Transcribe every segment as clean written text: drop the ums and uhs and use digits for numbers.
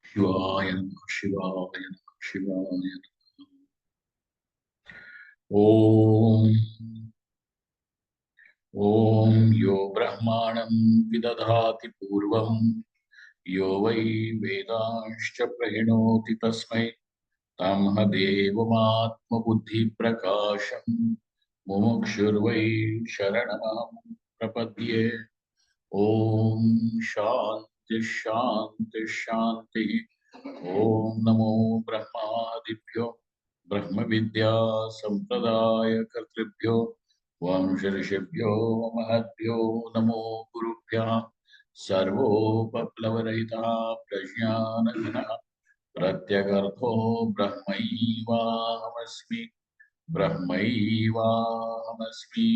Shivaya Namaha, Shivaya Namaha, Shivaya Namaha. Om Om Yo Brahmanam Vidadhati Purvam Yo Vai Vedanscha Prahinoti Tasmai Tamha Devamatma Buddhi Prakasham Mumukshurvai Sharanamam Prapadye. Om Shanti Shanti Shanti. Om Namo Brahmadibhyo Brahma Vidya Sampradaya Kartribhyo Vamsharishibhyo Mahadbhyo Namo Gurubhya Sarvopaplavarahita Prajnana Pratyagartho Brahmaivahamasmi Brahmaivahamasmi.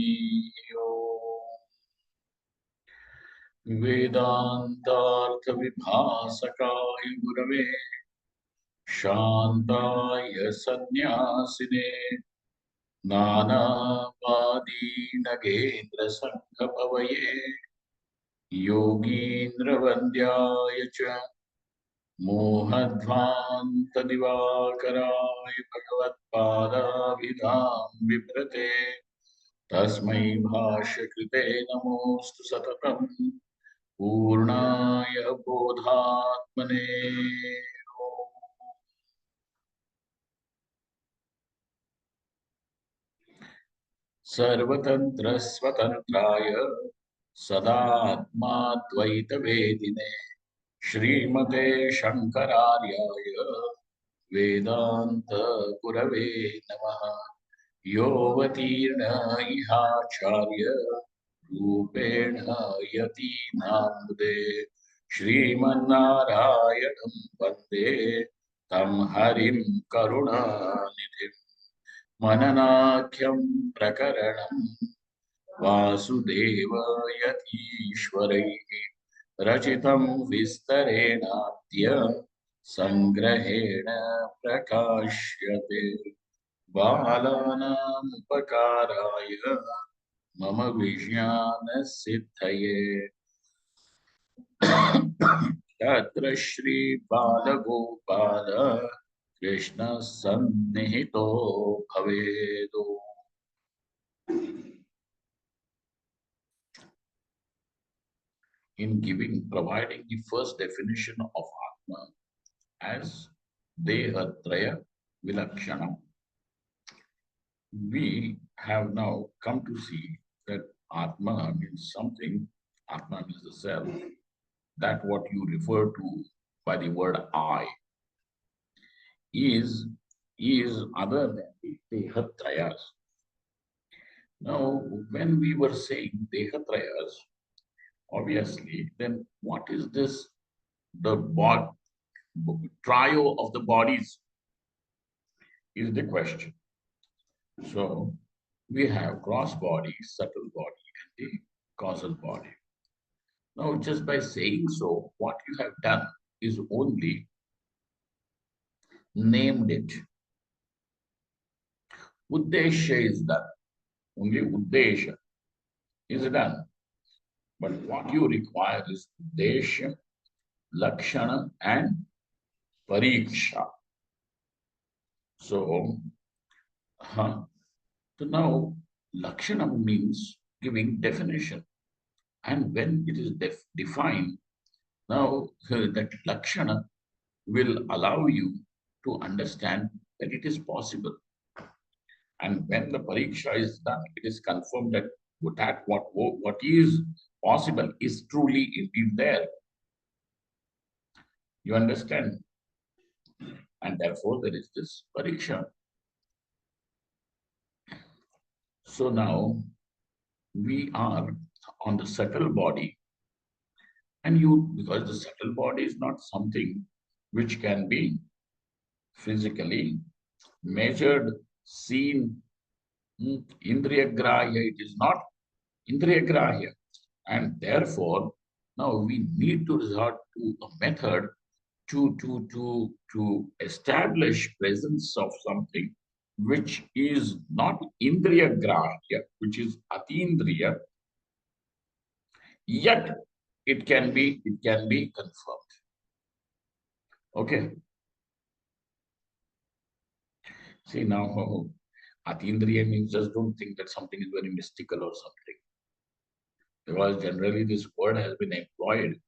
वेदान्तार्थविभासकाय गुरवे शान्ताय सन्न्यासिने नानावादीनगेन्द्रसङ्गपवये योगीन्द्रवन्द्याय च मोहध्वान्तदिवाकराय भगवत्पादाभिधां बिभ्रते तस्मै भाष्यकृते नमोऽस्तु सततम् पूर्णाय बोधात्मने सर्वतंत्र स्वतंत्राय सदात्माद्वैतवेदिने श्रीमते शंकरार्याय वेदांत गुरवे नमः। योऽवतीर्ण इहाचार्य रूपेण यतीनामुदे श्रीमन्नारायणं वन्दे तं हरिं करुणानिधिम्। मननाख्यं प्रकरणं वासुदेव यतीश्वरैः रचितं विस्तरेणाद्य संग्रहेण प्रकाश्यते। बालानामुपकाराय मम विज्ञानसिद्धये तत्र Shri Balgopal Krishna सन्निहितो भवेदो। In providing the first definition of Atma as Dehatraya Vilakshana, we have now come to see that Atma means something. Atma means the self. That what you refer to by the word I is other than the Dehatrayas. Now, when we were saying Dehatrayas, obviously, then what is this? The trio of the bodies is the question. So we have gross body, subtle body, and the causal body. Now, just by saying so, what you have done is only named it. Uddesha is done. Only Uddesha is done. But what you require is Uddesha, Lakshana, and Pariksha. So, so now Lakshana means giving definition. And when it is defined, now that Lakshana will allow you to understand that it is possible. And when the pariksha is done, it is confirmed that what is possible is truly indeed there. You understand? And therefore there is this pariksha. So now we are on the subtle body, and because the subtle body is not something which can be physically measured, seen, indriya grahya, it is not indriya grahya. And therefore, now we need to resort to a method to establish presence of something which is not indriya grahya, which is atindriya, yet it can be confirmed. Okay. See now, Atindriya means just don't think that something is very mystical or something. Because generally this word has been employed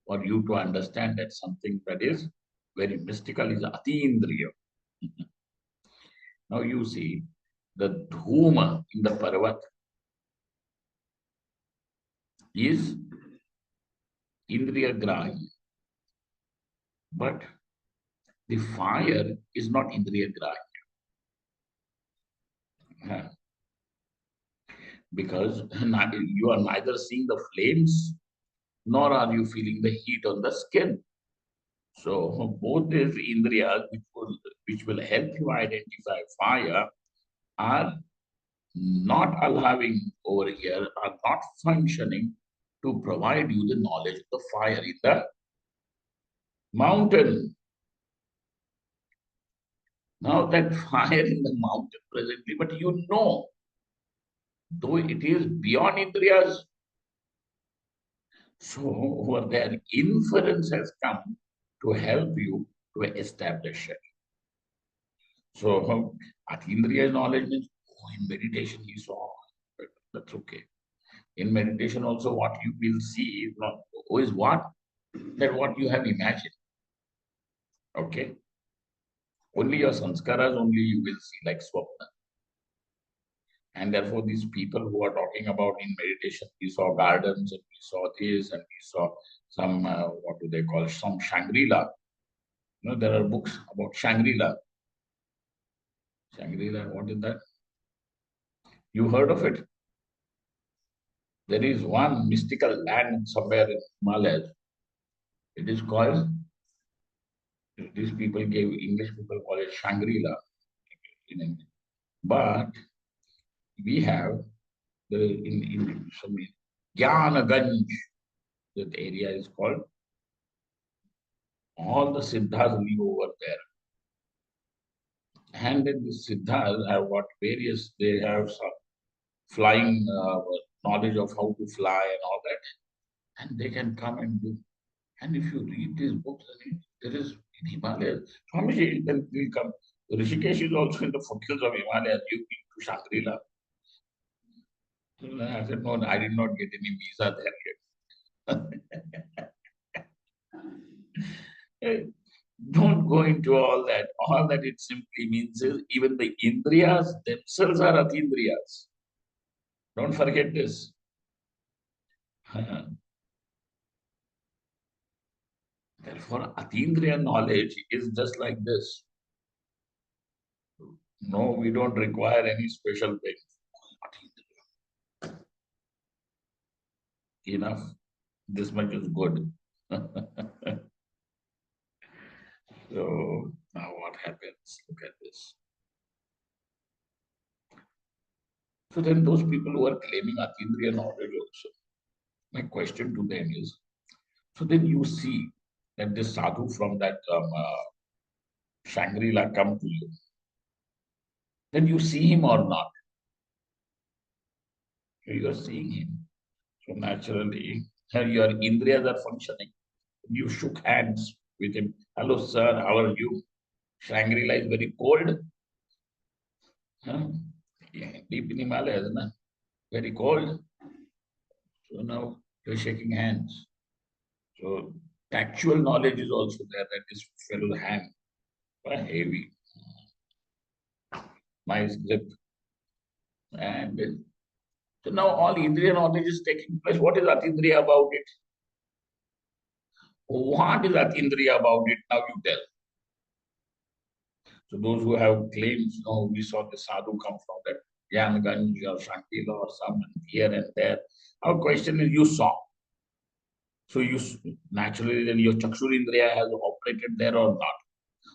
for you to understand that something that is very mystical is Atindriya. Now you see the Dhuma in the Parvat is Indriya Grahi, but the fire is not Indriya Grahi. Because you are neither seeing the flames nor are you feeling the heat on the skin. So both these indriyas which will help you identify fire are not allowing over here, are not functioning to provide you the knowledge of the fire in the mountain. Now that fire in the mountain presently, but though it is beyond indriyas, so over there inference has come to help you to establish it. So Atindriya knowledge means, oh, in meditation he saw, but that's okay. In meditation also what you will see is not is what? That what you have imagined. Okay. Only your sanskaras only you will see like swapna. And therefore these people who are talking about in meditation, we saw gardens and we saw this and we saw some, what do they call, some Shangri-La. There are books about Shangri-La. Shangri-La, what is that? You heard of it? There is one mystical land somewhere in Himalayas. It is called, these people gave, English people call it Shangri-La in English. But we have in some Gyanaganj, that area is called, all the Siddhas live over there. And then the Siddhas have got various, they have some flying knowledge of how to fly and all that. And they can come and do. And if you read these books, there is in Himalayas, Swamiji, then will come. Rishikesh is also in the foothills of Himalayas. You been to Shangri-La. I said, no, I did not get any visa there yet. Don't go into all that. All that it simply means is even the Indriyas themselves are Atindriyas. Don't forget this. Therefore, Atindriya knowledge is just like this. No, we don't require any special thing. Enough. This much is good. So now what happens? Look at this. So then those people who are claiming Atindriya knowledge also, my question to them is, so then you see that this sadhu from that Shangri-La come to you. Then you see him or not? You are seeing him. So naturally, your indriyas are functioning. You shook hands with him. Hello, sir, how are you? Shangri-La is very cold. Huh? Yeah, deep in Himalayas, na? Very cold. So now you're shaking hands. So actual knowledge is also there that this fellow's hand was heavy, nice grip. And so now all Indriya knowledge is taking place. What is Atindriya about it? What is Atindriya about it? Now you tell. So those who have claims, we saw the sadhu come from that Yanganj or Shankila or some here and there. Our question is, you saw. So you naturally then your Chakshurindriya has operated there or not?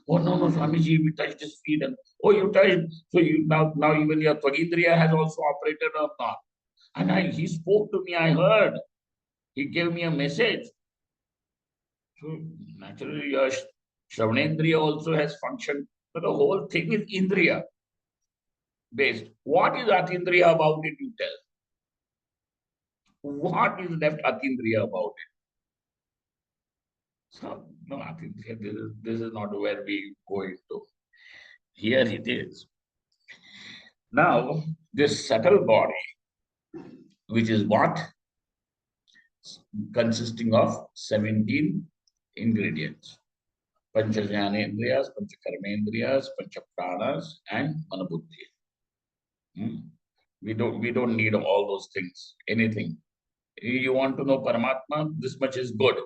Oh no, no, Swamiji, we touched his feet and oh you touched. So you now even your Tvagindriya has also operated or not? And he spoke to me, I heard. He gave me a message. So naturally your Shravanendriya also has functioned. But the whole thing is Indriya based. What is Atindriya about it, you tell? What is left Atindriya about it? So No, I think this is not where we go into. Here it is. Now, this subtle body, which is what? Consisting of 17 ingredients. Panchajanendriyas, Panchakarmendriyas, Panchapranas, and Manabuddhi. Hmm? We don't need all those things. Anything. You want to know Paramatma? This much is good.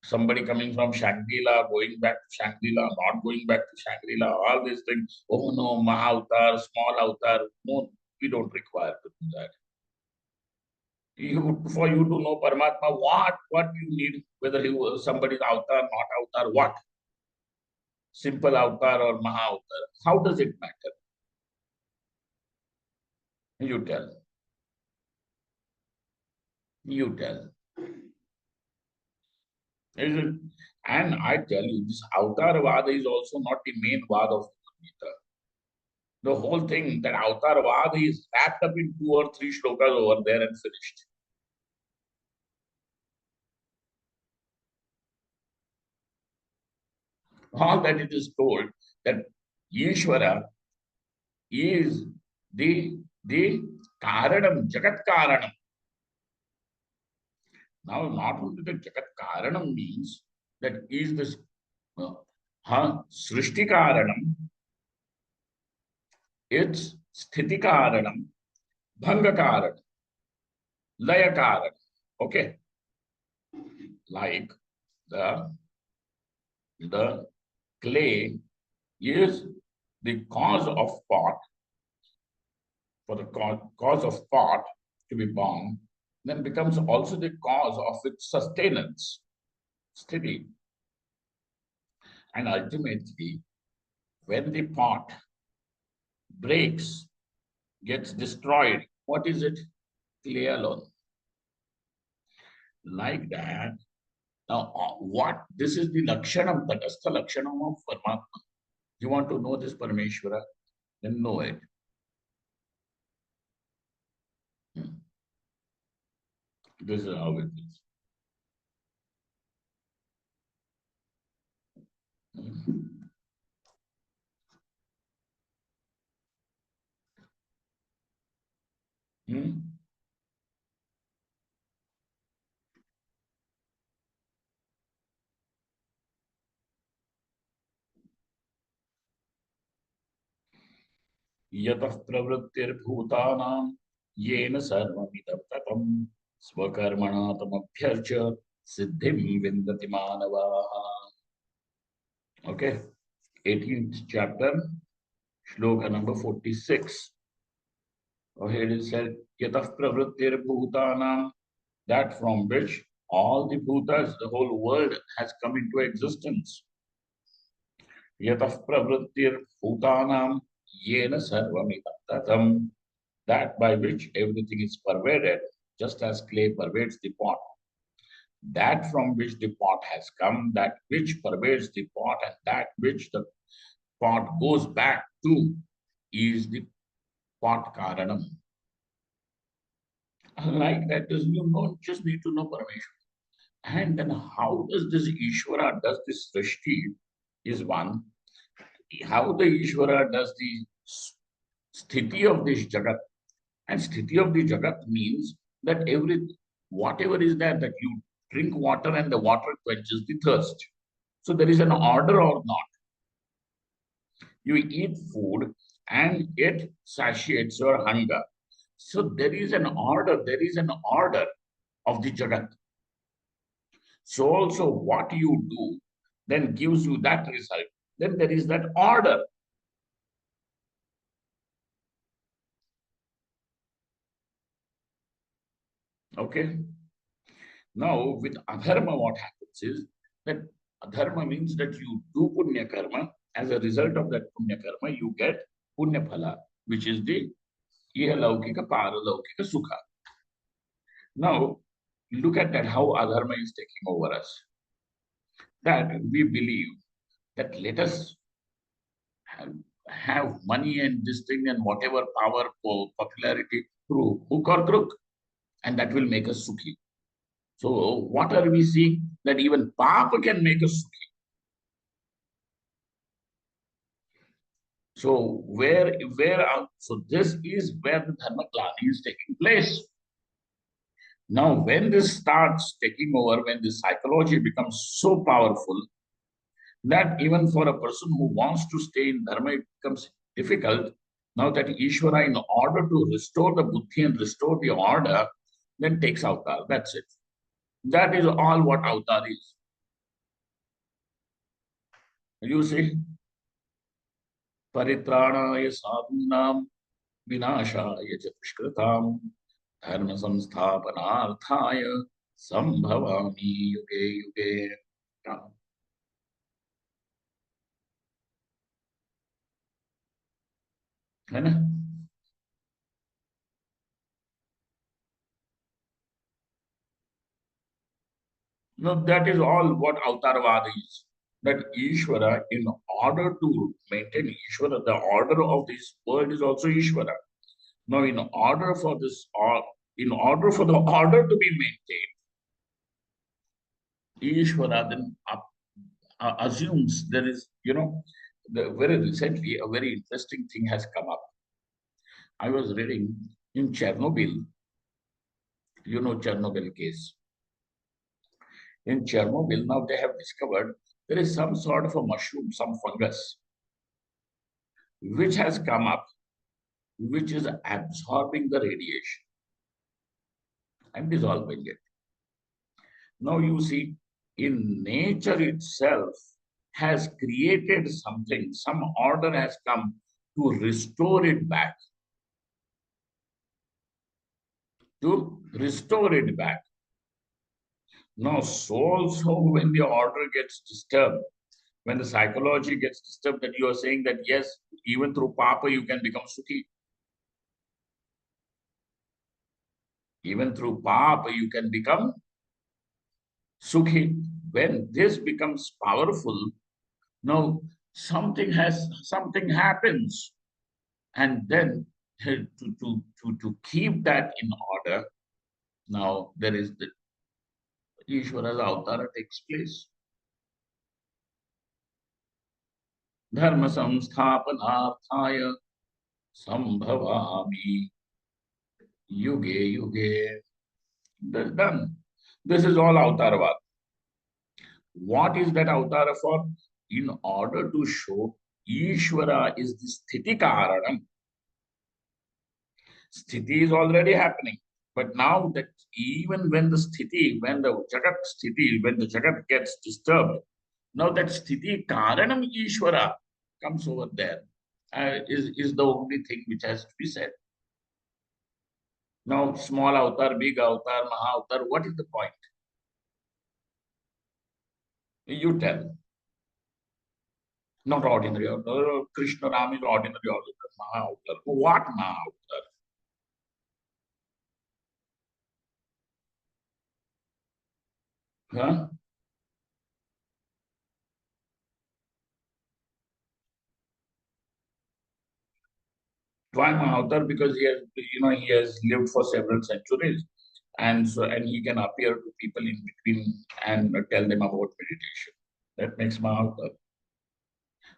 Somebody coming from Shangri-La, going back to Shangri-La, not going back to Shangri-La, all these things. Oh no, Maha small avatar. No, we don't require to do that. For you to know Paramatma, what you need, whether he was somebody's avatar, not avatar, what? Simple avatar or Maha avatar. How does it matter? You tell. You tell. Is it? And I tell you, this avatar vada is also not the main vada of Gita. The whole thing, that avatar vada is wrapped up in 2 or 3 shlokas over there and finished. All that it is told that Ishvara is the Karanam, Jagat Karanam. Now, not only the Jagat Karanam means that is this Srishti Karanam, it's Sthiti Karanam, Bhanga Karanam, Laya Karanam. Okay, like the the clay is the cause of pot, for the cause of pot to be born, then becomes also the cause of its sustenance, steady. And ultimately, when the pot breaks, gets destroyed, what is it? Clay alone. Like that. Now, what? This is the Lakshanam, Tatastha Lakshanam of Paramatma. You want to know this Parameshwara? Then know it. Hmm. This is how it is. Hmm. Hmm. यतः प्रवृत्तिर्भूतानां येन सर्वमिदं ततं स्वकर्मणा तमभ्यर्च्य सिद्धिं विन्दति मानवाः. Okay, 18th chapter, shloka number 46. Oh, here it said, yatah pravrittirbhutanam, that from which all the bhutas, the whole world has come into existence. Yatah pravrittirbhutanam, yena sarvamidam tatam, that by which everything is pervaded, just as clay pervades the pot. That from which the pot has come, that which pervades the pot, and that which the pot goes back to is the pot karanam. Like that, you don't just need to know Parameshwara. And then how does this Ishvara, does this Srishti is one, how the Ishvara does the sthiti of this Jagat. And sthiti of the Jagat means that whatever is there, that you drink water and the water quenches the thirst. So there is an order or not. You eat food and it satiates your hunger. So there is an order of the Jagat. So also what you do then gives you that result. Then there is that order. Okay. Now with adharma, what happens is that adharma means that you do punya karma. As a result of that punya karma, you get punya phala, which is the ihalaukika paralaukika sukha. Now look at that how adharma is taking over us. That we believe that let us have money and this thing and whatever power, popularity through hook or crook, and that will make us sukhi. So what are we seeing? That even Papa can make us sukhi. So so this is where the dharma glani is taking place. Now, when this starts taking over, when the psychology becomes so powerful that even for a person who wants to stay in dharma, it becomes difficult. Now that Ishvara, in order to restore the buddhi and restore the order, then takes avatar. That's it. That is all what avatar is. You see, परित्राणाय साधूनां विनाशाय च दुष्कृतां धर्म संस्थापनार्थाय संभवामि युगे युगे. हाँ, है ना? No, that is all what Avatarvada is. That Ishvara, in order to maintain Ishvara, the order of this world is also Ishvara. Now, in order for the order to be maintained, Ishvara then assumes there is, very recently a very interesting thing has come up. I was reading in Chernobyl, Chernobyl case. In Chernobyl, now they have discovered there is some sort of a mushroom, some fungus, which has come up, which is absorbing the radiation and dissolving it. Now you see, in nature itself has created something, some order has come to restore it back, to restore it back. Now, so also when the order gets disturbed, when the psychology gets disturbed, that you are saying that yes, even through Papa you can become Sukhi. Even through Papa you can become Sukhi. When this becomes powerful, now something happens, and then to keep that in order, now there is the Ishvara's avtara takes place. Dharma samsthapanarthaya sambhavami yuge yuge. That's done. This is all Avataravad. What is that Avatara for? In order to show Ishvara is the Sthiti Karanam. Sthiti is already happening. But now that even when the Sthiti, when the Jagat gets disturbed, now that Sthiti Karanam Ishvara comes over there, is the only thing which has to be said. Now, small avatar, big avatar, Maha avatar, what is the point? You tell. Not ordinary avatar. Krishna Ram is ordinary avatar, Maha avatar. What Maha avatar? Huh? Why Maha avatar? Because he has lived for several centuries, and he can appear to people in between and tell them about meditation. That makes Maha avatar.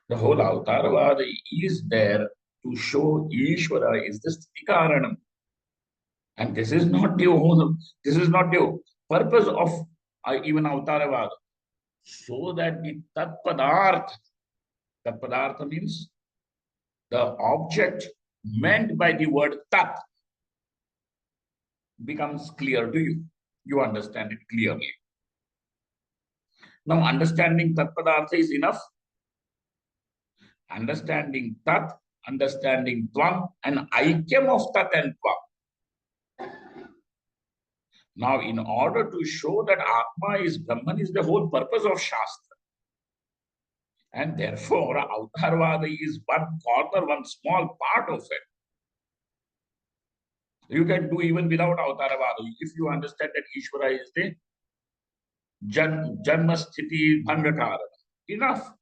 The whole avatar is there to show Ishvara is the Sthiti Karanam. And this is not the purpose of even Avataravad. So that the Tat Padartha means the object meant by the word Tat becomes clear to you. You understand it clearly. Now, understanding Tat Padartha is enough. Understanding Tat, understanding Tvam, and Aikyam of Tat and Tvam. Now, in order to show that Atma is Brahman is the whole purpose of Shastra. And therefore, Avatarvada is one corner, one small part of it. You can do even without Avatarvada. If you understand that Ishvara is the Janma Sthiti Bhangakara. Enough.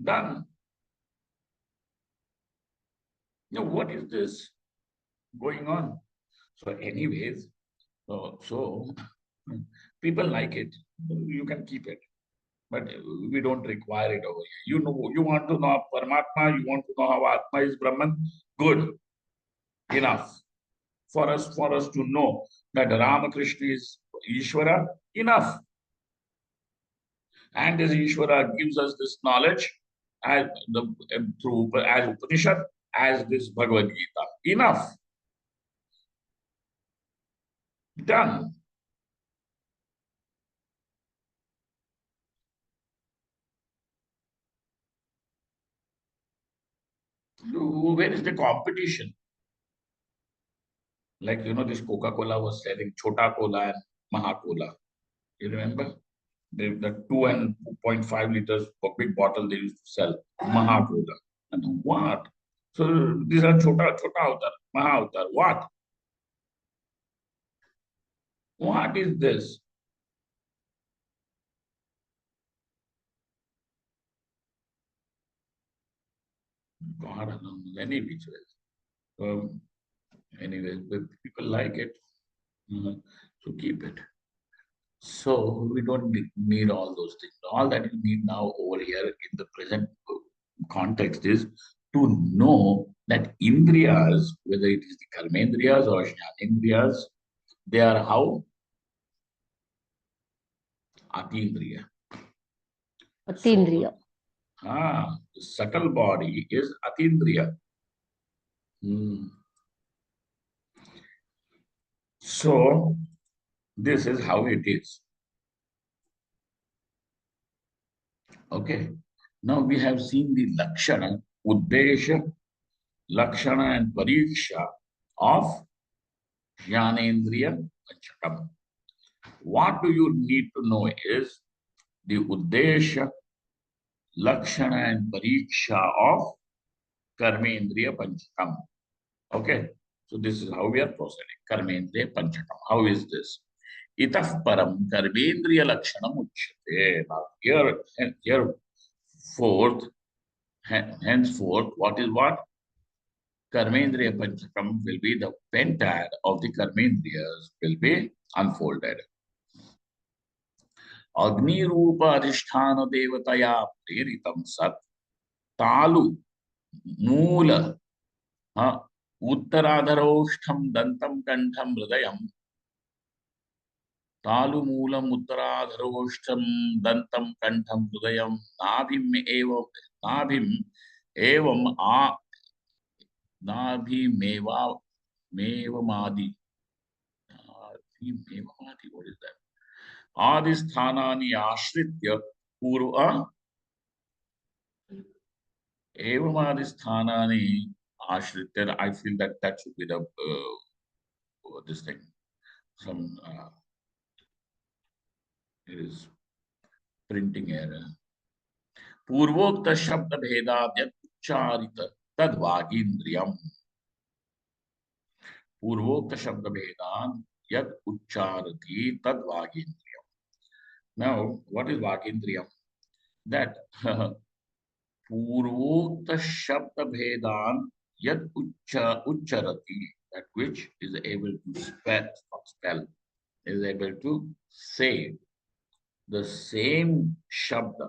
Done. Now, what is this going on? So anyways, so people like it. You can keep it. But we don't require it over here. You know, you want to know Paramatma, you want to know how Atma is Brahman, good, enough. For us to know that Ramakrishna is Ishvara, enough. And this Ishvara gives us this knowledge as the through as Upanishad, as this Bhagavad Gita. Enough. Done. Where is the competition? Like, this Coca-Cola was selling Chota Cola and Maha Cola. You remember? The 2 and 2.5 liters big bottle they used to sell. Maha Cola. And what? So these are Chota Avatar, Maha Avatar. What? What is this? God alone, any which ways. Anyway, people like it. So keep it. So we don't need all those things. All that you need now over here in the present context is to know that indriyas, whether it is the karmendriyas or jnanendriyas, they are how? Atindriya. Atindriya. So, the subtle body is atindriya. Hmm. So, this is how it is. Okay. Now we have seen the lakshana, uddesha, lakshana and pariksha of jnanendriya panchakam. What do you need to know is the uddesha, lakshana and pariksha of karmendriya panchakam. Okay. So this is how we are proceeding. Karmendriya panchakam. How is this? Itah param karmendriya lakshanam uchyate. Now here forth, henceforth, what is what? Karmendriya Panchakam will be the pentad of the Karmendriyas will be unfolded. Agni Rupa Adhisthana Devataya Preritam Sat Talu Moola Uttaradharoshtham Dantam Kantham Hridayam Talu Moolam Uttaradharoshtham Dantam Kantham Hridayam Nabhim Evam Nabhimeva Mevamadi. Nabhimevamadi, what is that? Adisthanani ashritya purva evam adisthanani ashritya. I feel that should be the this thing. Some it is printing error. Purvokta shabda bhedad yat ucharita tad vagindriyam. Purvokta shabda bhedad yat ucharati tad vagindriyam. Now, what is vagindriyam? That पूर्वोक्त शब्द भेदान यद उच्चरति, that which is able to spell, is able to say the same shabda.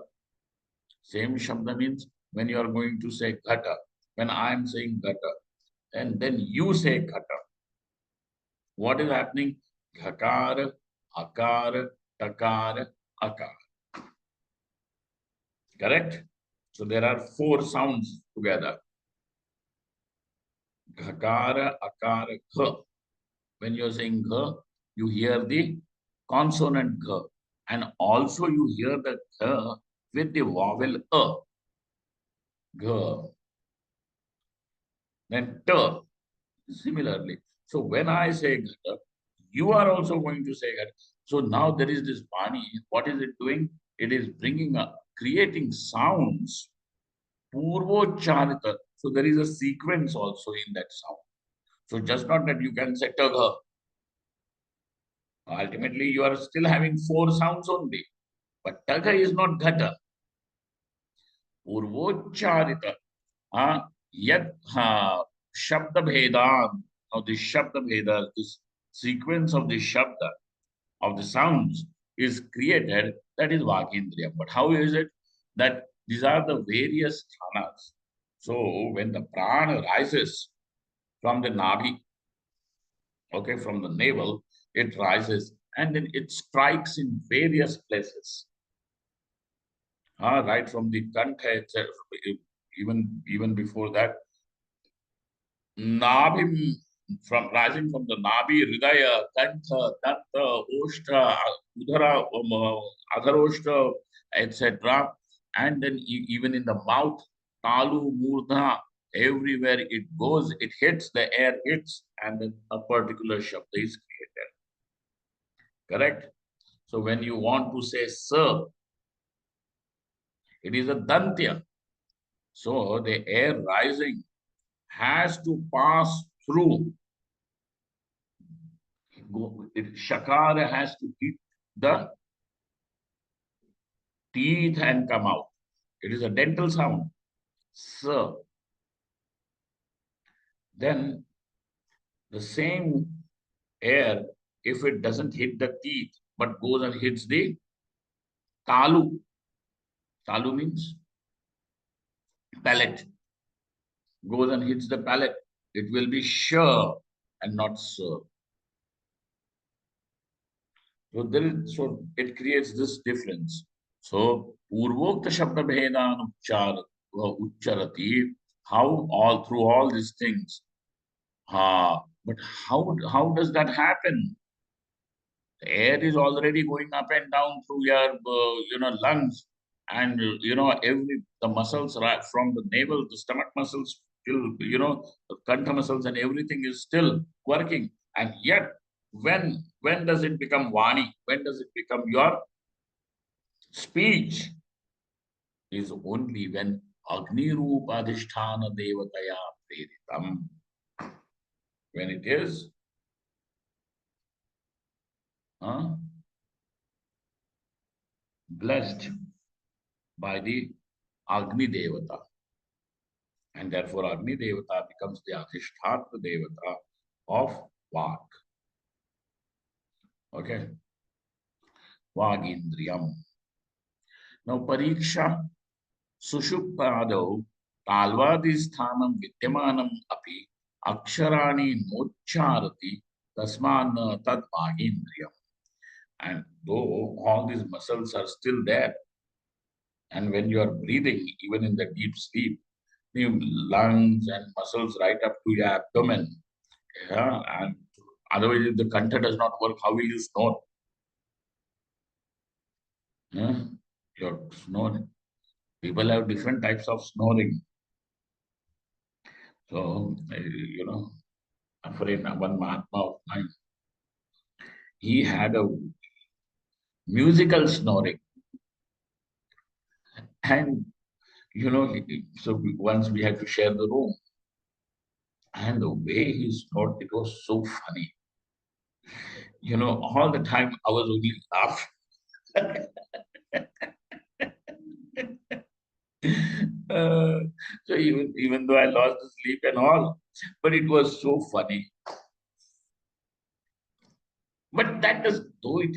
Same shabda means when you are going to say ghata, when I am saying ghata, and then you say ghata, what is happening? Ghakar, akar, takar, akar. Correct? So there are 4 sounds together. Ghakara, akara, gha. When you're saying gha, you hear the consonant gha. And also you hear the gha with the vowel a. Gha. Then ta. Similarly. So when I say gha, you are also going to say gha. So now there is this bani. What is it doing? It is bringing up, creating sounds. Purvocharita. So there is a sequence also in that sound. So just not that you can say tagha. Ultimately, you are still having 4 sounds only. But tagha is not ghata. Purvocharita. Yad shabda bhedan. Now this Shabda Veda, this sequence of the Shabda, of the sounds is created, that is Vagendriya. But how is it that these are the various sthanas? So when the prana rises from the Navi, okay, from the navel, it rises and then it strikes in various places. Right from the kantha itself, even before that, Nabhi, from rising from the Nabhi, Hridaya, Kantha, Danta, Oshta, Udhara, Adharoshta, etc. And then even in the mouth, Talu, Murdha, everywhere it goes, it hits, the air hits, and then a particular shabda is created. Correct? So when you want to say sir, it is a dantya. So the air rising has to pass through. Shakara has to hit the teeth and come out. It is a dental sound. So then the same air, if it doesn't hit the teeth but goes and hits the talu, talu means palate, goes and hits the palate, it will be sure and not sir. So it creates this difference. So Purvokta Shabda Bhedan Ucharati, how all through all these things. But how does that happen? The air is already going up and down through your lungs, and every the muscles right from the navel, the stomach muscles, till the kantha muscles and everything is still working. And yet, when does it become vani? When does it become your speech? Is only when Agni Rupa Adhishthana Devataya Preditam. When it is uh, blessed by the Agni Devata. And therefore Agni Devata becomes the Adhishthana Devata of Vak. Okay? Vagindriyam. Now Pariksha Sushuptadau Talvadisthanam Vidyamanam Api Aksharani Nocharati Tasman Tad Vagindriyam. And though all these muscles are still there, and when you are breathing, even in the deep sleep, the lungs and muscles right up to your abdomen, yeah, and otherwise, if the kantha does not work, how will you snore? Yeah? You're snoring. People have different types of snoring. So, a friend, one Mahatma of mine, he had a musical snoring. And, so once we had to share the room. And the way he snored, it was so funny. All the time I was only laughing. Uh, so even though I lost the sleep and all, but it was so funny. But that does, though it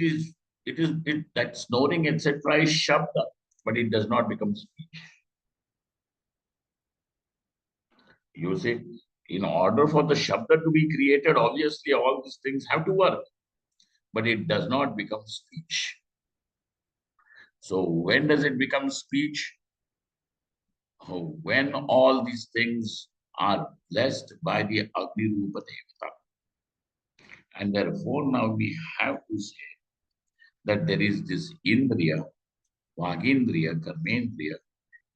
that snoring etc. is shabda, but it does not become speech. You see, in order for the shabda to be created, obviously all these things have to work, but it does not become speech. So when does it become speech? When all these things are blessed by the Agni Rupa Devata. And therefore, now we have to say that there is this Indriya, Vagindriya, Karmendriya,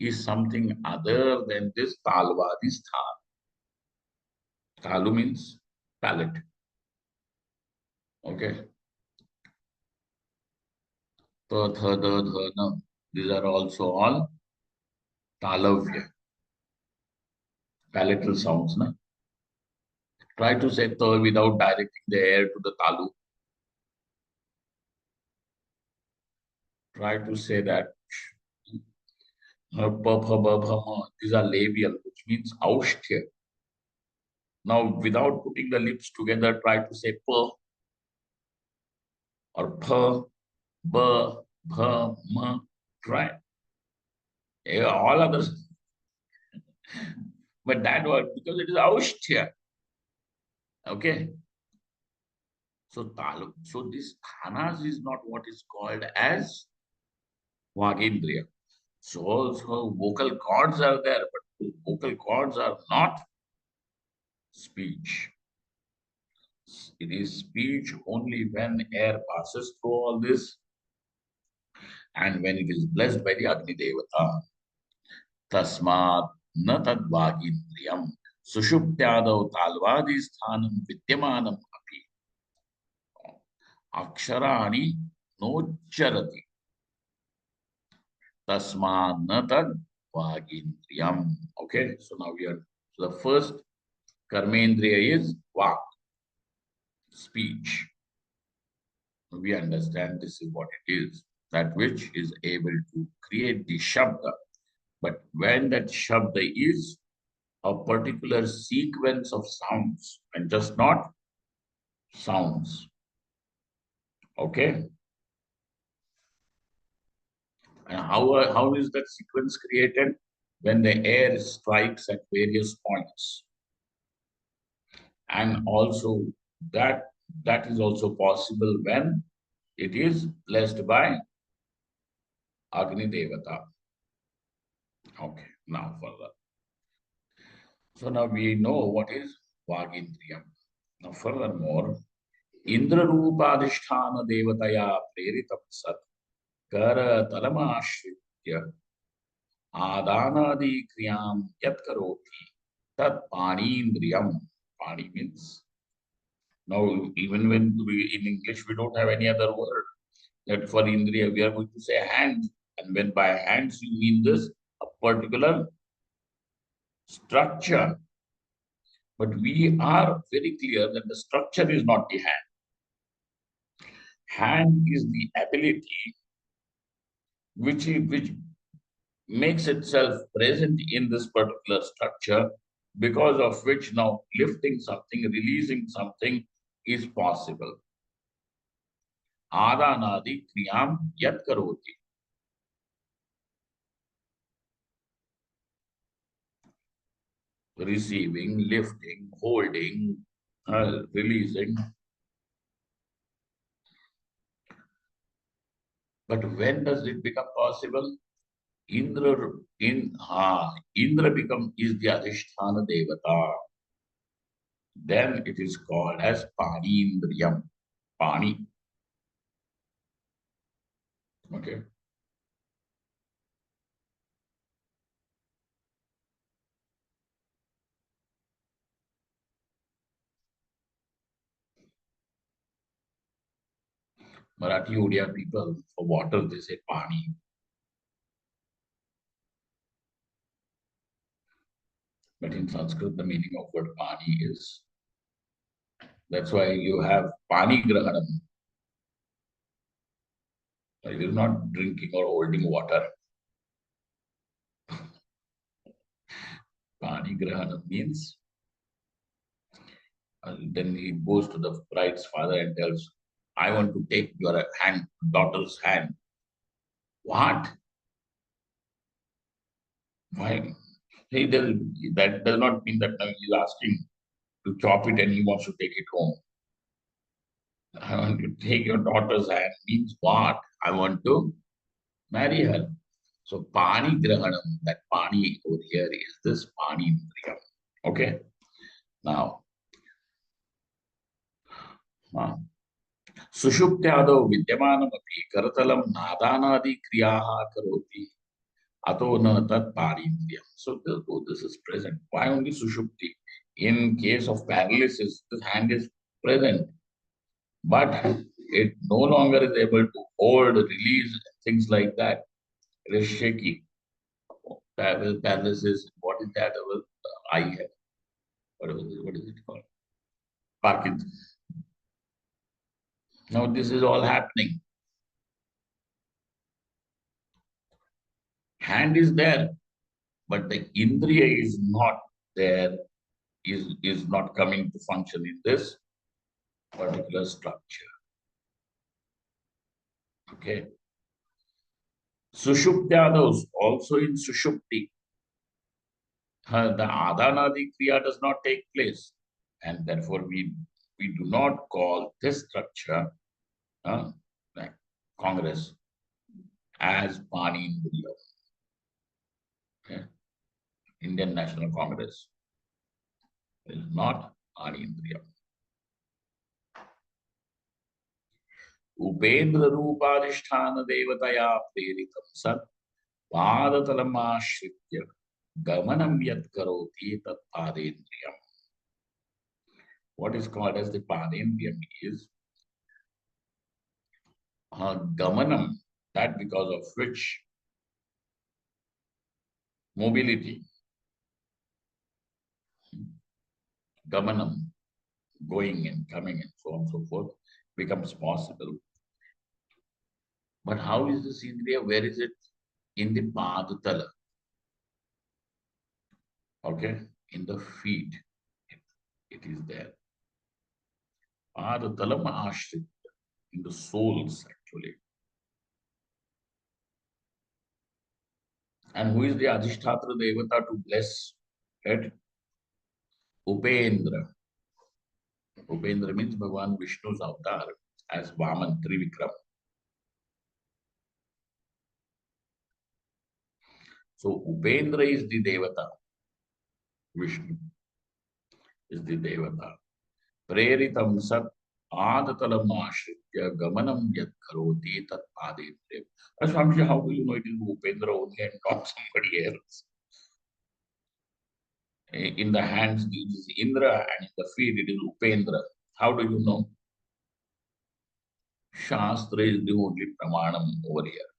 is something other than this Talvadi Sthan. Talu means palate. Okay. Ta, tha, da, dha, na. These are also all Talavya, palatal sounds. Na? Try to say ta without directing the air to the talu. Try to say that these are labial, which means aushtya. Now, without putting the lips together, try to say p or p, b, bh, m. Try. All others. But that word, because it is aushtya. Okay. So this thanas is not what is called as Vagendriya. So vocal cords are there, but vocal cords are not speech. It is speech only when air passes through all this and when it is blessed by the Agni Devata. Tasmat na tad Vagindriyam. Sushuptyadav talvadi sthanam vidyamanam api. Aksharani nocharati. Tasmat na tad Vagindriyam. Okay, so now we are, so the first Karmendriya is Vak, speech. We understand this is what it is, that which is able to create the Shabda. But when that Shabda is a particular sequence of sounds and just not sounds, okay? And how is that sequence created? When the air strikes at various points. And also that is also possible when it is blessed by Agni Devata. Okay, now further. So now we know what is Vagindriyam. Now furthermore, Indra Rupadhisthana Devataya Preritam Sat Kara Talamashritya Adanadi Kriyam Yat Karoti Tat Panindriyam. Pani means, now even when in English we don't have any other word that for Indriya we are going to say hands, and when by hands you mean this a particular structure. But we are very clear that the structure is not the hand. Hand is the ability which makes itself present in this particular structure, because of which now lifting something, releasing something is possible. Adanadi kriyam yat karoti. Receiving, lifting, holding, releasing. But when does it become possible? Indra is the Adhisthana Devata. Then it is called as Panindriyam. Pani. Okay. Marathi Odia people, for water, they say Pani. But in Sanskrit, the meaning of what Pani is. That's why you have Pani Grahanam. It is not drinking or holding water. Pani Grahanam means, then he goes to the bride's father and tells, I want to take your hand, daughter's hand. What? Why? That does not mean that now he's asking to chop it and he wants to take it home. I want to take your daughter's hand means what? I want to marry her. So Pani Grahanam, that Pani over here is this Pani Indriyam. Okay. Now, Sushuptyado Vidyamanamapi Karatalam Nadanadi Kriyaha Karoti Ato na tat Parindriyam. So this is present. Why only Sushupti? In case of paralysis, this hand is present, but it no longer is able to hold, release, things like that. It is shaky. Paralysis, what is that? I have. What is it called? Parkinson's. Now this is all happening. Hand is there, but the Indriya is not there is not coming to function in this particular structure. Okay. Sushuptyados, also in Sushupti, the Adhanadi Kriya does not take place. And therefore, we do not call this structure, like Congress, as Panindriya. Okay? Indian National Congress is not Panindriya. Upendra Roopadhisthana Devataya Preritam Sat Padatalamashritya Gamanam Yat Karoti Tat Padendriyam. What is called as the Padendriyam is Gamanam, that because of which mobility, Gamanam, going and coming and so on and so forth, becomes possible. But how is this Indriya? Where is it? In the Padatala. Okay? In the feet. It is there. Padatalam Ashrit. In the souls, actually. And who is the Adhisthatra Devata to bless? Right? Upendra. Upendra means Bhagavan Vishnu's avatar as Vaman Trivikram. So Upendra is the Devata. Vishnu is the Devata. Preritam Sat Adatalam Ashritya Gamanam Yat Karoti Tat Padendriya. Swamiji, how do you know it is Upendra only and not somebody else? In the hands it is Indra and in the feet it is Upendra. How do you know? Shastra is the only pramanam over here.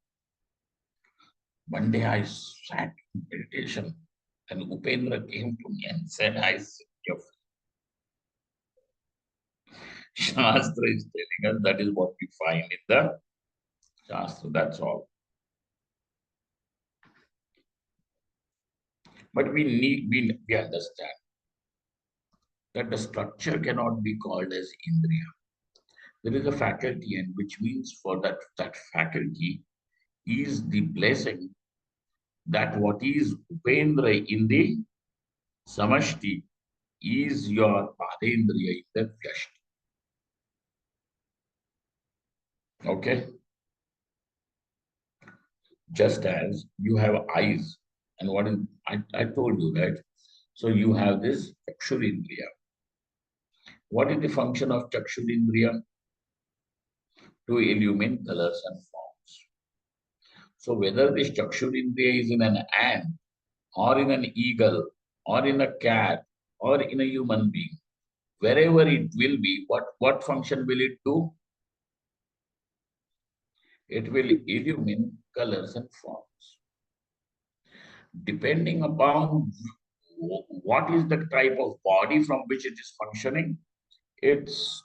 One day I sat in meditation and Upendra came to me and said, I sit your feet. Shastra is telling us that is what we find in the Shastra, that's all. But we understand that the structure cannot be called as Indriya. There is a faculty, and which means for that faculty is the blessing that what is Upendra in the Samashti is your Padendriya in the Vyashti. Okay? Just as you have eyes, and what is, I told you, right? So you have this Chakshurindriya. What is the function of Chakshurindriya? To illumine colors and forms. So whether this Chakshurindriya is in an ant, or in an eagle, or in a cat, or in a human being, wherever it will be, what function will it do? It will illumine colors and forms. Depending upon what is the type of body from which it is functioning, its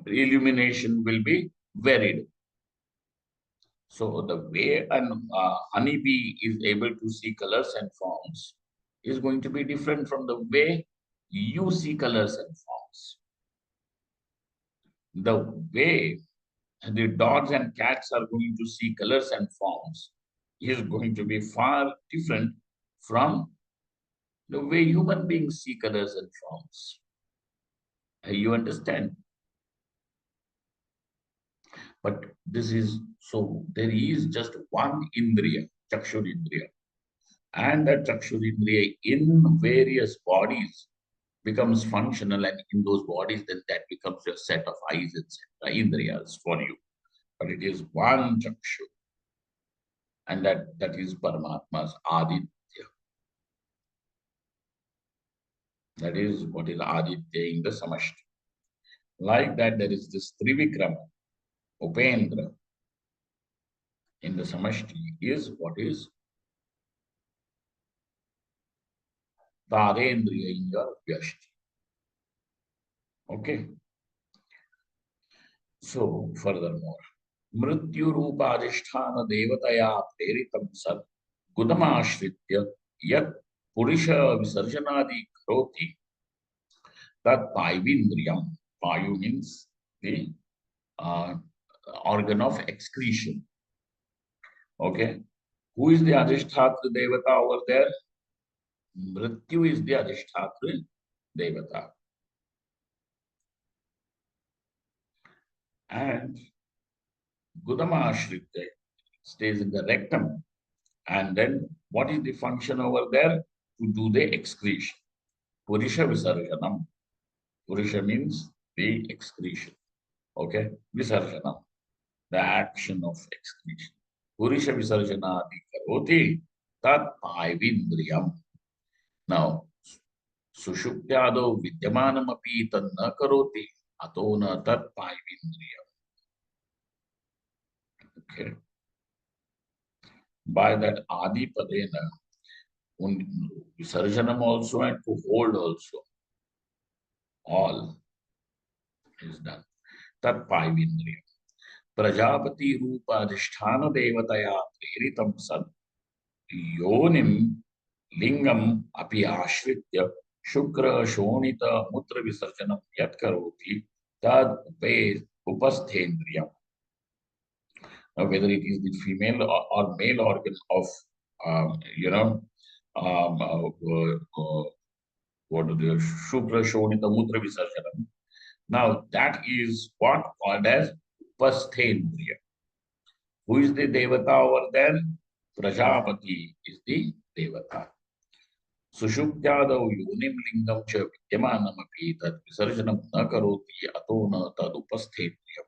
illumination will be varied. So the way an honeybee is able to see colors and forms is going to be different from the way you see colors and forms. The way the dogs and cats are going to see colors and forms is going to be far different from the way human beings see colors and forms. You understand? But this is so, there is just one Indriya, Chakshurindriya. And that Chakshurindriya in various bodies becomes functional, and in those bodies, then that becomes your set of eyes, etc., Indriyas for you. But it is one Chakshu. And that is Paramatma's Aditya. That is what is Aditya in the Samashti. Like that, there is this Trivikrama, Upendra, in the Samashti is what is Tadendriya in your Vyashti. Okay. So, furthermore, Mrityu Rupadhisthana Devataya Preritam Sat Gudamashritya Yat Purisha Visarjanadi Karoti Tat Paivindriyam. Payu means the uh, organ of excretion. Okay. Who is the Adhisthatra Devata over there? Mrityu is the Adhisthatra Devata. And Gudama Ashrita stays in the rectum. And then what is the function over there? To do the excretion. Purisha Visarjanam. Purisha means the excretion. Okay. Visarjanam, the action of excretion. Purisha Visarjanadi Karoti Tat Paivindriyam. Now, Sushuptyado Vidyamanamapi Tanna Karoti Atona Tat Paivindriyam. Okay. By that Adi Padena, Visarjanam also and to hold also. All is done. Tat Paivindriyam. Prajapati Rupa Adhisthana Devataya Preritam Sad Yonim Lingam Api Ashritya Shukra Shonita Mutra Visarjanam Yat Karoti Tad Upasthendriyam. Whether it is the female or male organ of, um, you know, um, uh, what do they, Shukra Shonita Mutra Visarjanam. Now that is what called as Upasthendriya. Who is the Devata over there? Prajapati is the Devata. Sushuptyadau yonim lingam cha vidyamanamapi tad visarjanam na karoti ato na tad upasthetryam.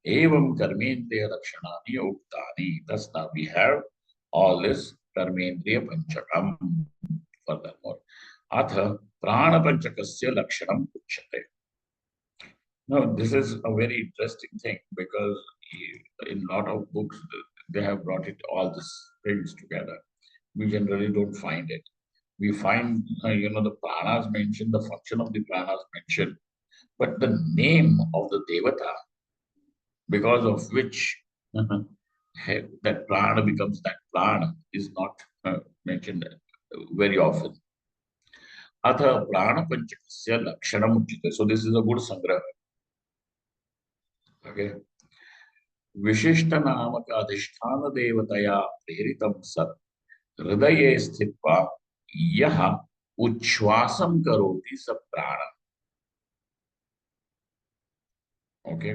Evam karmendriya lakshanani uktani. Thus now we have all this karmendriya panchakam. Furthermore, atha prana panchakasya lakshanam uchyate. Now, this is a very interesting thing because in a lot of books they have brought it all these things together. We generally don't find it. We find, the pranas mentioned, the function of the pranas mentioned, but the name of the devata, because of which that prana becomes that prana, is not mentioned very often. Atha prana panchakasya lakshanam uchyate. So this is a good sangraha. Okay. विशिष्ट नामक अधिष्ठान देवतया प्रेरितं सत् हृदये स्थित्वा यह उच्छ्वासं करोति स प्राण. Okay.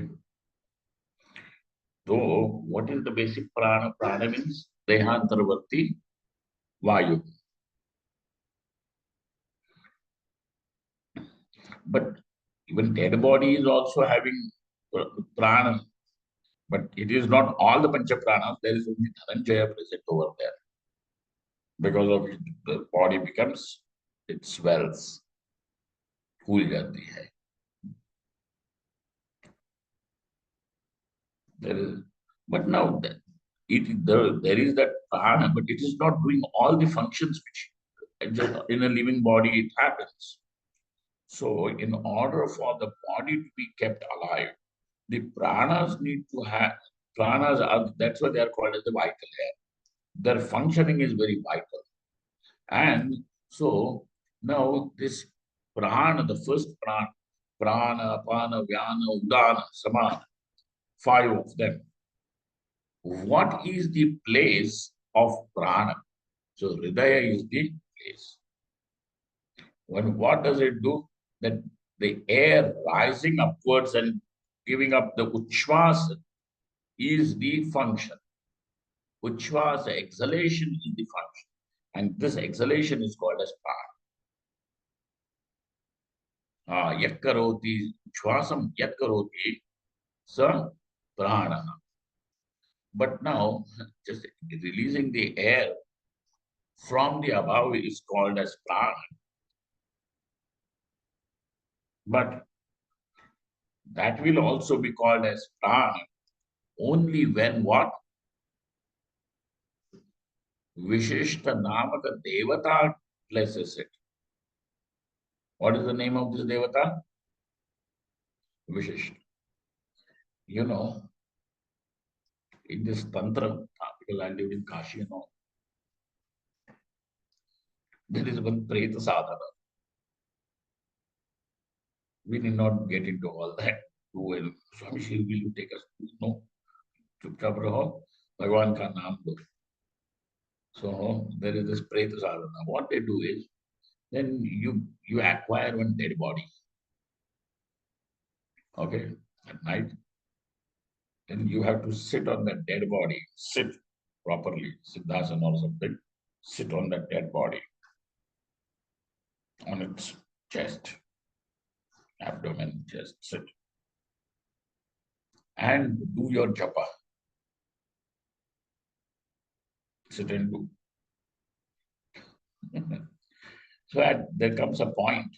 So what is the basic prana? Prana means dehantarvarti vayu. But even dead body is also having prana. But it is not all the pancha pranas. There is only Dhananjaya present over there. Because of it, the body becomes, it swells. फूल जाती है. But now there is that prana, but it is not doing all the functions which in a living body it happens. So in order for the body to be kept alive, the pranas need to have, pranas are, that's why they are called as the vital air. Their functioning is very vital. And so now this prana, the first prana, apana, vyana, udana, samana, 5 of them. What is the place of prana? So hridaya is the place. What does it do? That the air rising upwards and giving up the uchvasa is the function. Uchvasa, exhalation is the function. And this exhalation is called as prana. Yat karoti, uchvasam yat karoti, sa prana. But now, just releasing the air from the above is called as prana. But that will also be called as prana only when what? Vishishta Namaka Devata blesses it. What is the name of this Devata? Vishishta. You know, in this Tantra, because I lived in Kashi and all, there is one Preta Sadhana. We need not get into all that. Well, Swami Shri, will you take us? No, चुपचाप रहो, भगवान का नाम लो. So there is this Preta sadhana. What they do is, then you acquire one dead body. Okay, at night, then you have to sit on that dead body, sit properly, siddhasana or something, sit on that dead body, on its chest, abdomen, chest, sit, and do your japa. Sit and do. So there comes a point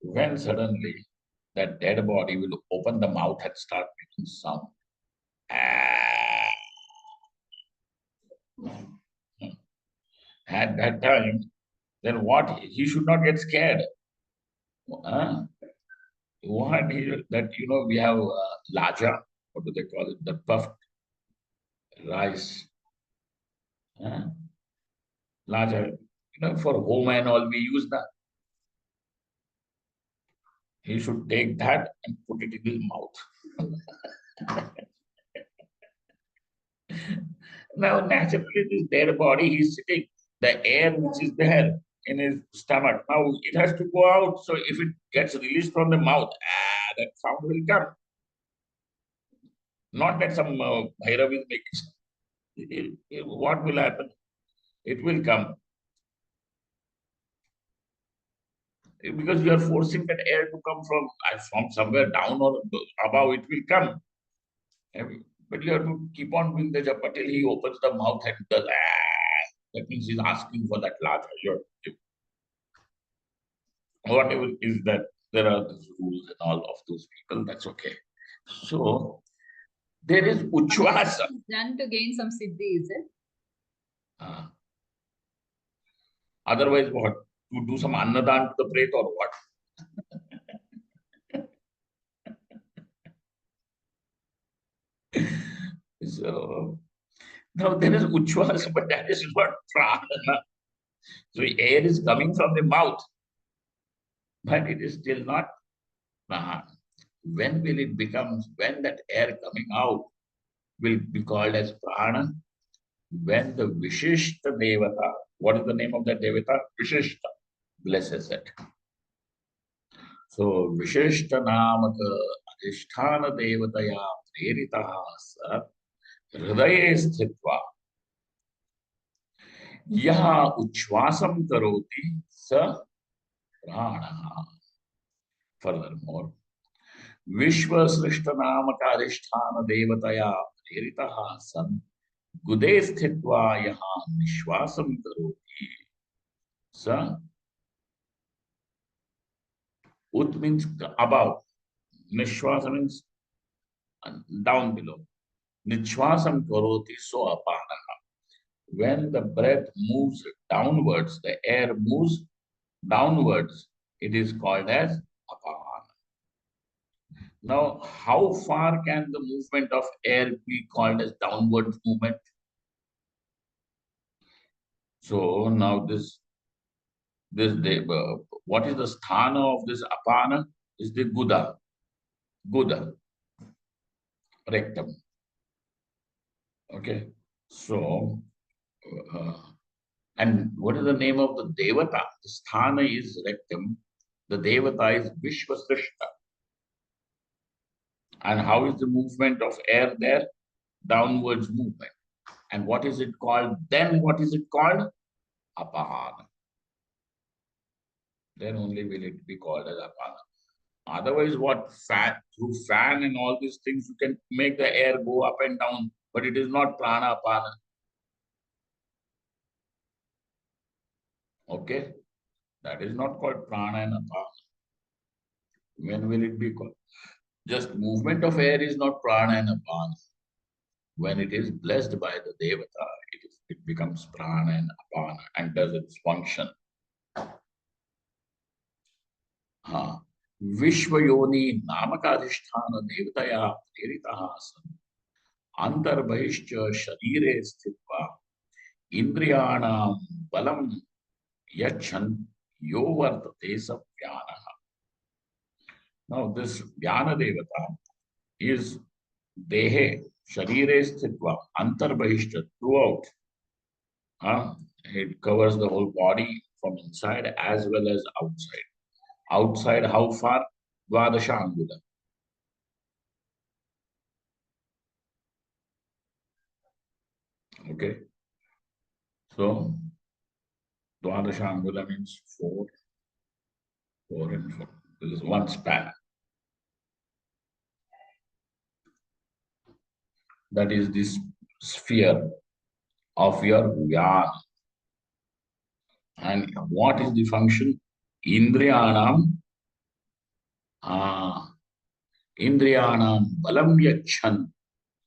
when suddenly that dead body will open the mouth and start making sound. At that time, then what? He should not get scared. Uh, what he, that we have laja, what do they call it? The puffed rice. Laja, for home and all we use that. He should take that and put it in his mouth. Now, naturally, this dead body, he's sitting, the air which is there in his stomach, now it has to go out. So if it gets released from the mouth, that sound will come. Not that some Bhairav is making. What will happen? It will come. Because you are forcing that air to come from somewhere down or above, it will come. But you have to keep on doing the japa till he opens the mouth and does. That means he's asking for that larger. Whatever is that, there are those rules and all of those people. That's okay. So there is Uchvasa. Done to gain some siddhi, is it? Otherwise, what? To do some annadan to the preta or what? So now there is Uchvasa, but that is not prana. So air is coming from the mouth, but it is still not prana. When will it become, when that air coming out will be called as prana? When the Vishishta Devata, what is the name of that Devata? Vishishta, blesses it. So Vishishta Namaka Adhisthana Devataya Preritaha Sa Hridaye Sthitva Yaha Uchvasam Karoti Sa Pranaha. Furthermore, Vishwa Srishta Namaka Adhisthana Devataya Preritaha San Gude Sthitva Yaha Nishwasam Karoti Sa. Ut means above. Nishwasa means down below. Nishwasam karoti so apana. When the breath moves downwards, the air moves downwards, it is called as apana. Now, how far can the movement of air be called as downward movement? So now what is the sthana of this apana? Is the Guda, rectum. Okay, so and what is the name of the Devata? The sthana is rectum. The Devata is Vishvasrishta. And how is the movement of air there? Downwards movement. And what is it called? Then what is it called? Apana. Then only will it be called as apana. Otherwise, what through fan and all these things, you can make the air go up and down, but it is not prana apana. Okay? That is not called prana and apana. When will it be called? Just movement of air is not prana and apana. When it is blessed by the devata, it becomes prana and apana and does its function. Vishwayoni namakadhisthana devataya preritaha san antarbahishcha sharire sthitva indriyanam balam yachan yo vartate savyanaha. Now this Jnana Devata is Dehe, Sharire Sthitva, Antarbahishta, throughout. It covers the whole body from inside as well as outside. Outside, how far? Dvadasha Angula. Okay. So, Dvadasha Angula means 4, 4 and 4. This is one span. That is this sphere of your Vyana. And what is the function? Indriyanam, Indriyanam balam yachan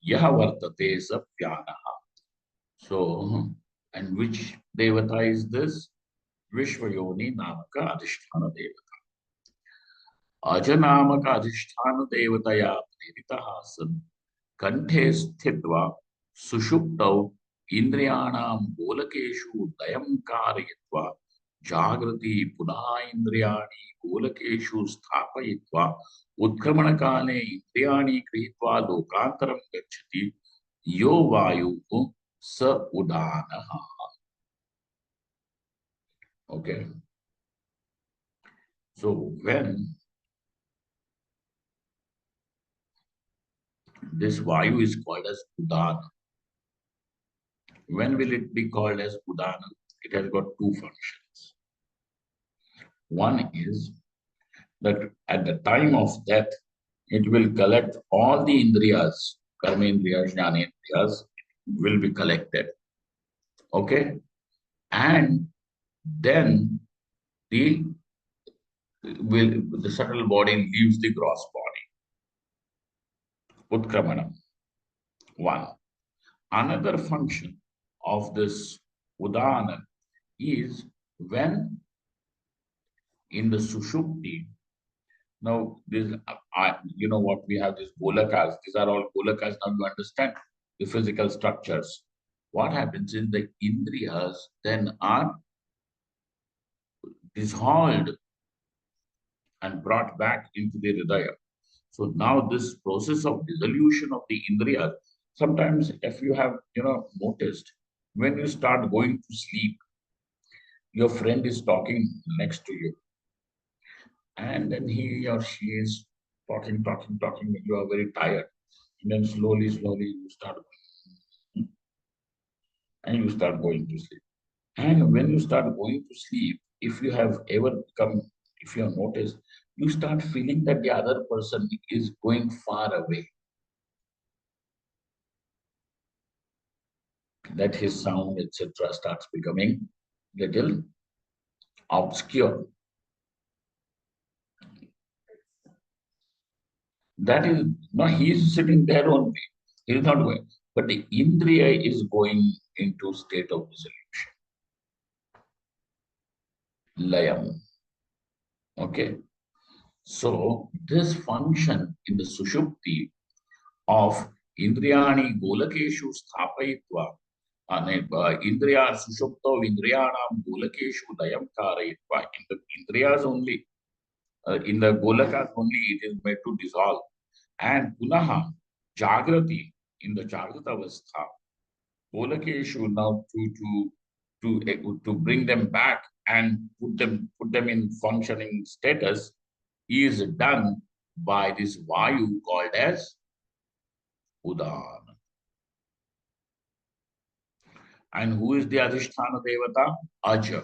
yaha vartate sa Vyana. So, and which devata is this? Vishwayoni Namaka Adhisthana Devata. Ajanamaka Adhisthana Devataya Preritaha san Kanthe Sthitva Sushuptau Indriyanam Golakeshu Dayam Karayatva Jagrati Punaha Indriyani Golakeshu Sthapayitva Utkramanakale Indriyani Krihitva Lokantaram Gachati Yo Vayu Sa Udanaha. Okay. So when this Vayu is called as Udana, when will it be called as Udana? It has got two functions. One is that at the time of death, it will collect all the Indriyas, Karma Indriyas, Jnana Indriyas, will be collected. Okay? And then the the subtle body leaves the gross body. Utkramanam. One. Another function of this Udana is when in the Sushupti, now this, you know what, we have these Golakas, these are all Golakas, now you understand the physical structures. What happens is the Indriyas then are dissolved and brought back into the Hridaya. So now this process of dissolution of the Indriyas, sometimes if you have, noticed, when you start going to sleep, your friend is talking next to you, and then he or she is talking, you are very tired. And then slowly, you start and you start going to sleep. And when you start going to sleep, if you have ever come, if you have noticed, you start feeling that the other person is going far away, that his sound, etc., starts becoming little obscure. That is, no, he is sitting there only. He is not going. But the Indriya is going into state of dissolution. Layam. Okay. So this function in the Sushupti of Indriyani Golakeshu Sthapayitva, Indriya Sushupto Indriyanam Golakeshu Layam Karayitva, in the Indriyas only, in the Golakas only it is made to dissolve. And Punaha Jagrati, in the Jagrata Avastha, Golakeshu now to bring them back and put them in functioning status is done by this Vayu called as Udana. And who is the Adhisthana Devata? Aja.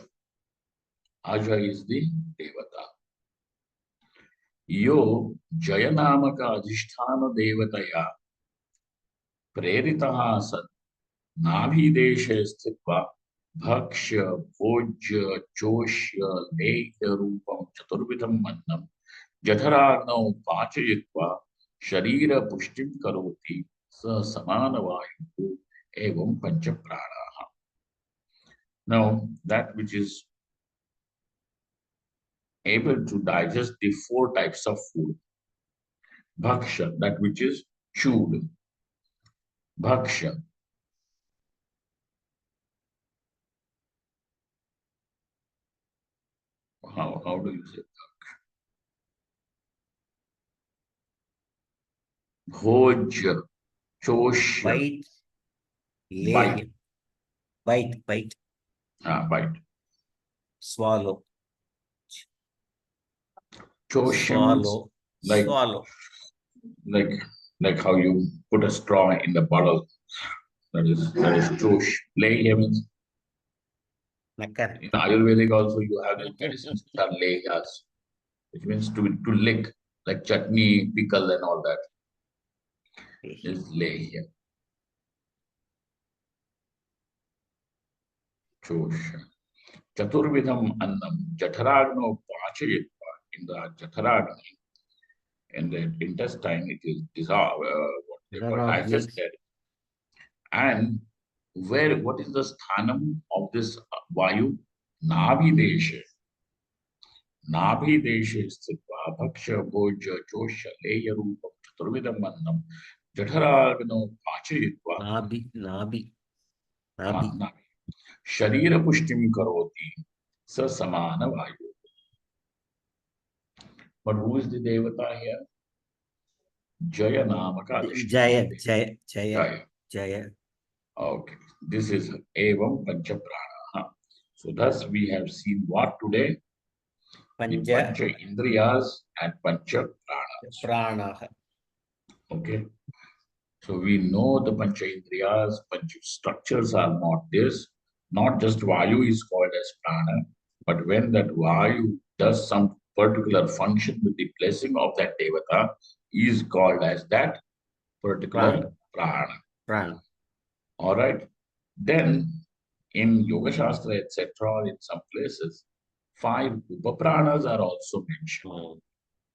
Aja is the Devata. Yo Jayanamaka Adhisthana Devataya Preritaha Sat Nabhideshe Sthitva Bhakshya, Bhojya, Choshya, Lekya Rupam Chaturvidham Mannam Jatharagnav Pachayitva Sharira Pushtim Karoti Sa Samana Vayu Evam Panchapranaha. Now, that which is able to digest the four types of food. Bhaksha, that which is chewed. Bhaksha. How do you say? Bhoj, Choshya, Bite. bite, Bite. Bite. bite. Swallow. Choshya means Swallow. like, Swallow. like, like how you put a straw in the bottle. That is chosh. Lehya means Nakar. in Ayurvedic also you have these medicines which are lehyas, which means to lick, like chutney, pickle, and all that is lehya. Chosh. Chaturvidham annam jataragno pachayitva. In the jataragni, in the intestine, it is dissolved, what they call digested. And what is the sthanam of this vayu? Navi deshe. Navi deshe sthitva bhaksha bhoja chosha leya rupam chaturvidam annam jataragno pachayitva. Nabi. Navi. Sharira pushtim karoti sa samana vayu. But who is the devata here? Jaya Namaka Adhishthana. Jaya. Okay. This is Evam Pancha Prana. So thus we have seen what today? The Pancha Indriyas and Pancha Pranas. Okay. So we know the Pancha Indriyas, Pancha structures are not this. Not just Vayu is called as Prana, but when that Vayu does some particular function with the blessing of that Devata, is called as that particular Prana. All right. Then in Yoga Shastra, etc., in some places, 5 Upapranas are also mentioned.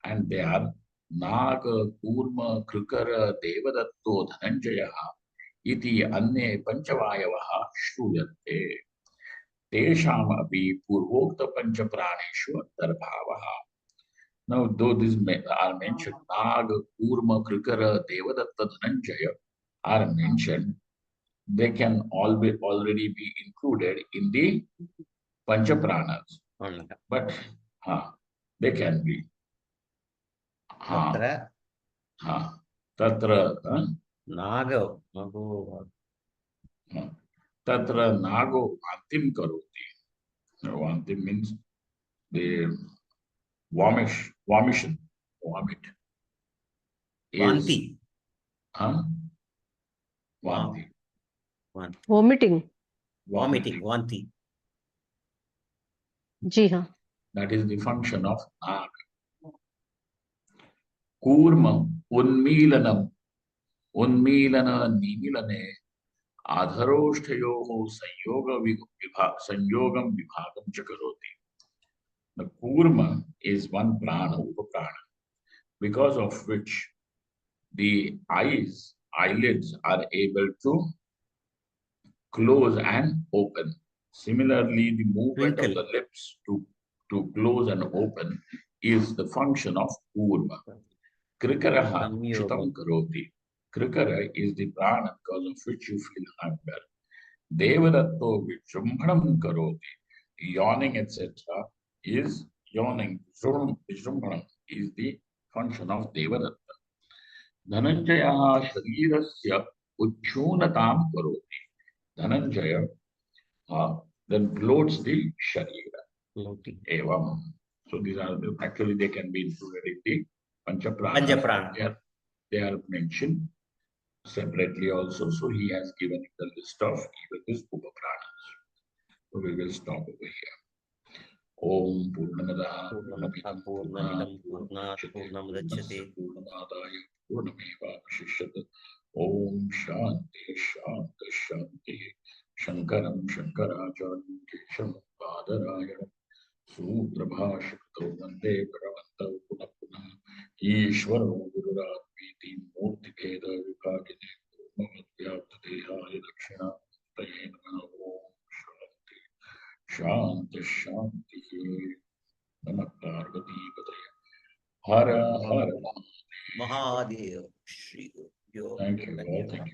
And they are Naga, Kurma, Krikara, Devadatto, Dhananjaya, iti Anne Panchavayavaha Shruyate. Tesham api Purvokta Panchapraneshu Antarbhavaha. Now, though these are mentioned, Naga, Kurma, Krikara, Devadatta, Dhananjaya are mentioned, they can already be included in the Panchapranas. But they can be. Tatra Nago. Tatra Nago Vantim Karoti. Vantim means the vomit. Vanti. Vanti. Vomiting. Vanti. जी हाँ. That is the function of Nag. Kurma, Unmilanam, Unmilana, Nimilane, Adharoshtayoho, Sanyogam Vibhagam Chakaroti. The Kurma is one prana, Upaprana, because of which the eyelids are able to close and open. Similarly, the movement of the lips to close and open is the function of Kurma. Krikaraha Chitam Karoti. Krikara is the prana because of which you feel hunger. Devadatto Vijrumbhanam Karoti. Yawning, etc. is yawning. Vijrumbhanam is the function of Devadatta. Dhananjaya Sharirasya Uchunatam Karoti. Dhananjaya then bloats the Sharira. Evam. So these are actually they can be included in the Panchaprana. They are mentioned separately also. So he has given the list of even these Upapranas. So we will stop over here. Om Purnamada Purnamidam Purnamadaya Purnameva Shishyat. Om Shanti Shanti Shanti. Shankaram Shankaracharya Keshavam Padarayana Suprabhashakto Vande Bhagavanto Punah Punah Ishvaro Gururatmiti Murti Veda Vibhagine Purnamadhyaptadehaya Dakshina Taye Namah Om Shanti Shanti Shanti Namah Parvati Pataya Hara Hara Mahadev. Thank you all. Thank you very much.